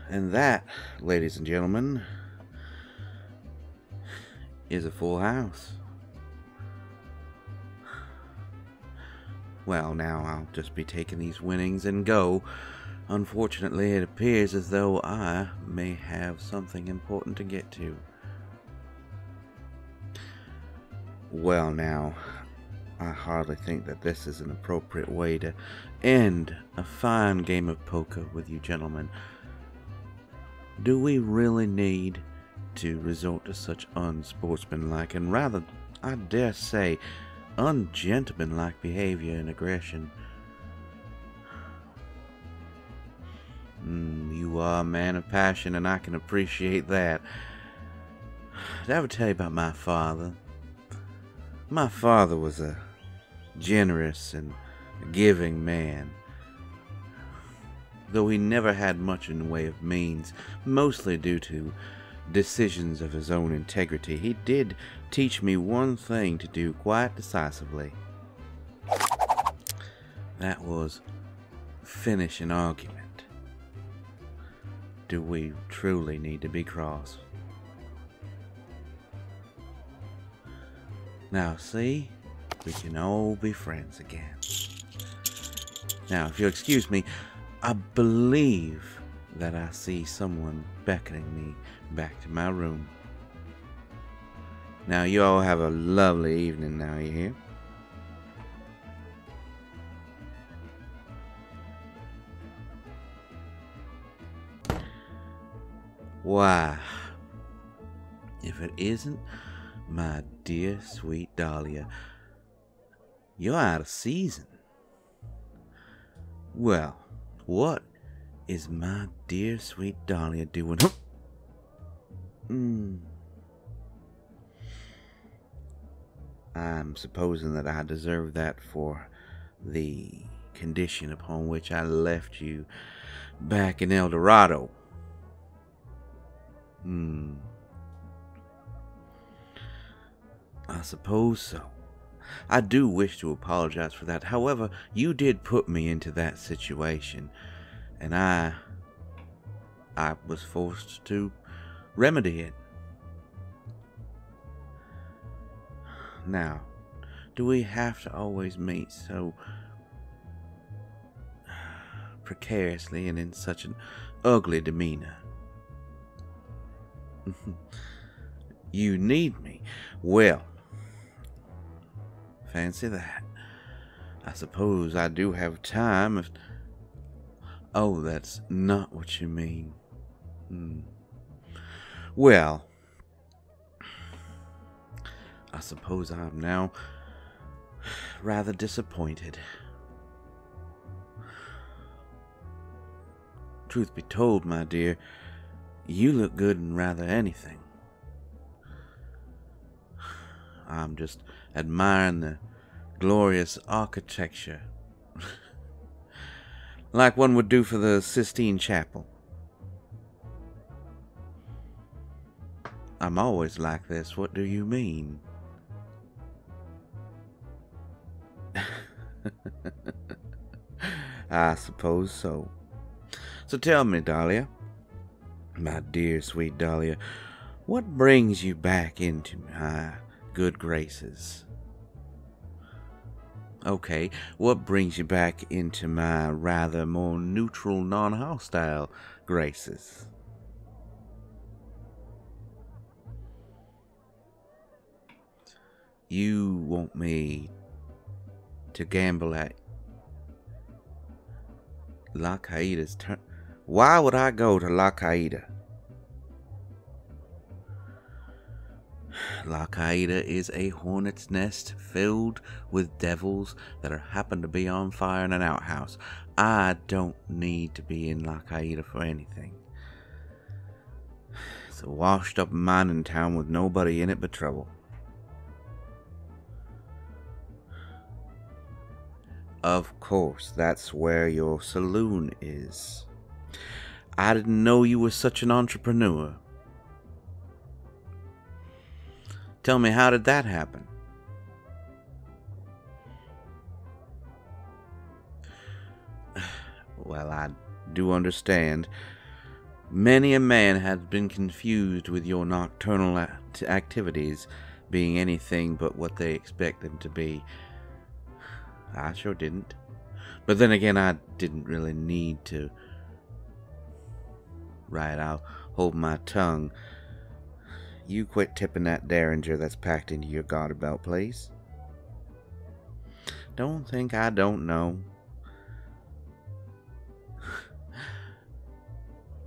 And that, ladies and gentlemen, is a full house. Well, now I'll just be taking these winnings and go. Unfortunately, it appears as though I may have something important to get to. Well, now, I hardly think that this is an appropriate way to end a fine game of poker with you gentlemen. Do we really need to resort to such unsportsmanlike and rather, I dare say, ungentlemanlike behavior and aggression? You are a man of passion, and I can appreciate that. Did I ever tell you about my father? My father was a generous and giving man. Though he never had much in the way of means, mostly due to decisions of his own integrity, he did teach me one thing to do quite decisively. That was finish an argument. Do we truly need to be cross? Now see, we can all be friends again. Now, if you'll excuse me, I believe that I see someone beckoning me back to my room. Now, you all have a lovely evening now, you hear? Why, if it isn't my dear sweet Dahlia, you're out of season. Well, what is my dear sweet Dahlia doing? I'm supposing that I deserve that for the condition upon which I left you back in El Dorado. I suppose so. I do wish to apologize for that. However, you did put me into that situation, and I was forced to remedy it. Now, do we have to always meet so precariously and in such an ugly demeanor? You need me. Well, fancy that. I suppose I do have time if... Oh, that's not what you mean. Well, I suppose I'm now rather disappointed. Truth be told, my dear, you look good in rather anything. I'm just admiring the glorious architecture, like one would do for the Sistine Chapel. I'm always like this. What do you mean? I suppose so. So tell me, Dahlia, my dear sweet Dahlia, what brings you back into my good graces? Okay, what brings you back into my rather more neutral, non-hostile graces? You want me to gamble at La Qaida's turn? Why would I go to La Qaida? La Qaida is a hornet's nest filled with devils that happen to be on fire in an outhouse. I don't need to be in La Qaida for anything. It's a washed up mining town with nobody in it but trouble. Of course, that's where your saloon is. I didn't know you were such an entrepreneur. Tell me, how did that happen? Well, I do understand. Many a man has been confused with your nocturnal activities being anything but what they expect them to be. I sure didn't. But then again, I didn't really need to. Right, I'll hold my tongue. You quit tipping that derringer that's packed into your garter belt, please. Don't think I don't know.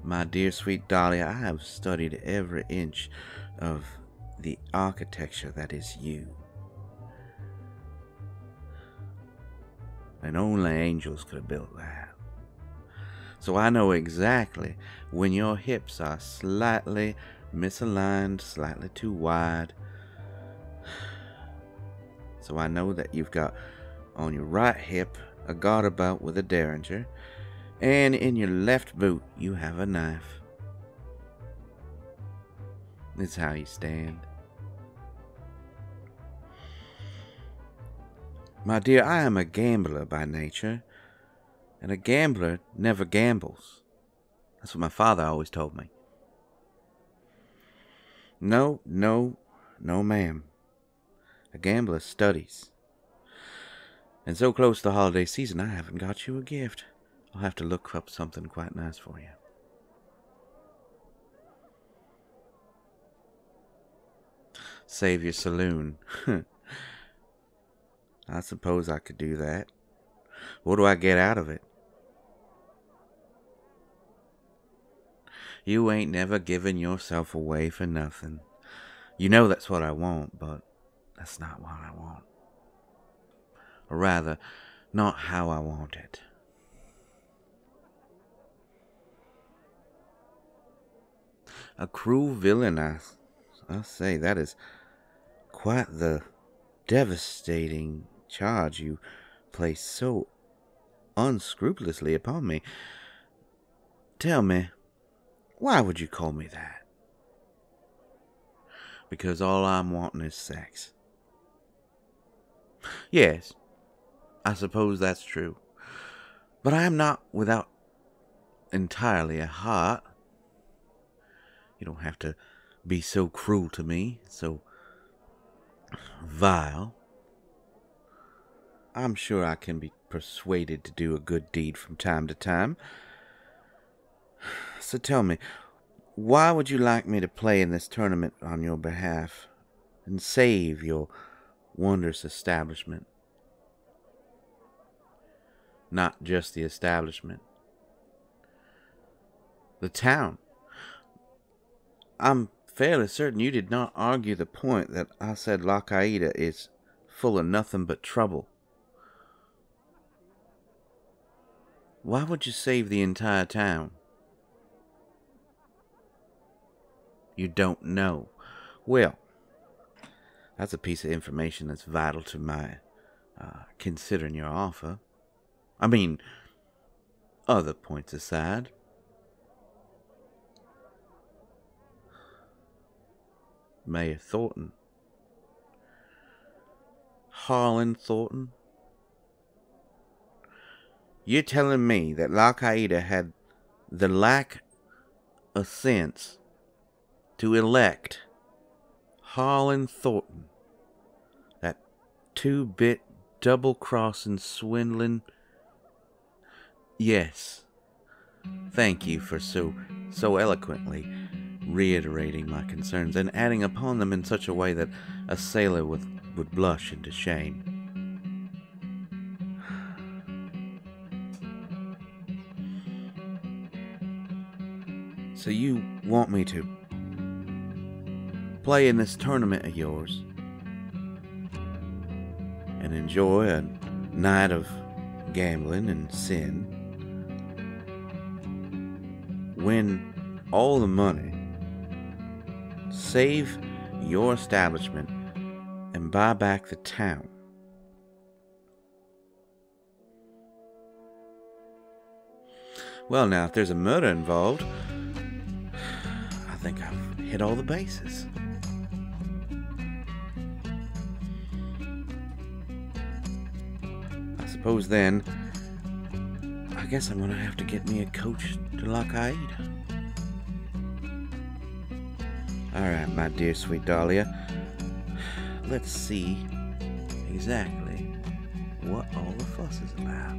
My dear sweet Dolly, I have studied every inch of the architecture that is you. And only angels could have built that. So I know exactly when your hips are slightly misaligned, slightly too wide. So I know that you've got on your right hip a garter belt with a derringer, and in your left boot you have a knife. This is how you stand. My dear, I am a gambler by nature, and a gambler never gambles. That's what my father always told me. No, ma'am. A gambler studies. And so close to the holiday season, I haven't got you a gift. I'll have to look up something quite nice for you. Save your saloon. I suppose I could do that. What do I get out of it? You ain't never given yourself away for nothing. You know that's what I want, but that's not what I want. Or rather, not how I want it. A cruel villain, I say, that is quite the devastating charge you place so unscrupulously upon me. Tell me, why would you call me that? Because all I'm wanting is sex. Yes, I suppose that's true. But I am not without entirely a heart. You don't have to be so cruel to me, so vile. I'm sure I can be persuaded to do a good deed from time to time. So tell me, why would you like me to play in this tournament on your behalf and save your wondrous establishment? Not just the establishment. The town. I'm fairly certain you did not argue the point that I said La Caída is full of nothing but trouble. Why would you save the entire town? You don't know. Well, that's a piece of information that's vital to my considering your offer. I mean, other points aside. Mayor Thornton. Harlan Thornton. You're telling me that La Caída had the lack of sense to elect Harlan Thornton, that two-bit double-crossing swindling. Yes, thank you for so eloquently reiterating my concerns and adding upon them in such a way that a sailor would blush into shame. So you want me to play in this tournament of yours and enjoy a night of gambling and sin, win all the money, save your establishment, and buy back the town. Well, now, if there's a murder involved, I think I've hit all the bases. I suppose then, I guess I'm gonna have to get me a coach to La Caída. Alright, my dear sweet Dahlia. Let's see exactly what all the fuss is about.